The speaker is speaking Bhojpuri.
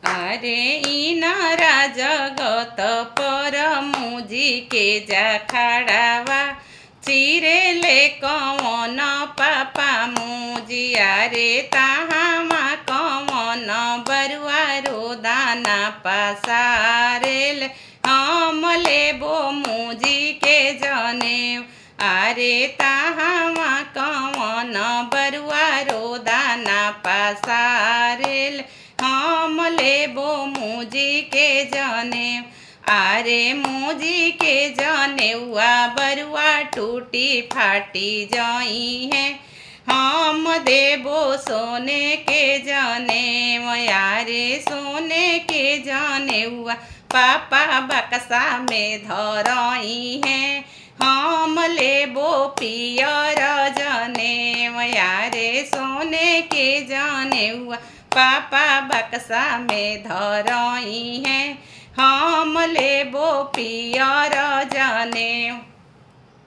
अरे इनरा जगत पर मुझी के जाखड़ावा चिरेले कवन पापा मुजिया रे ताहामा कवन बरुआ रो दाना पसारेल हम लेबो मुजी के जने अरे ताहामा कवन बरुआ रो दाना पसारेल हम लेबो मुजी के जने अरे मुजी के जनेउआ बरुआ टूटी फाटी जाई है हम देबो सोने के जने यारे सोने के जनेउआ पापा बक्सा में धरई है हम लेबो पियर जने यारे सोने के जनेउआ पापा बक्सा में धरई है हम लेबो पियर जने।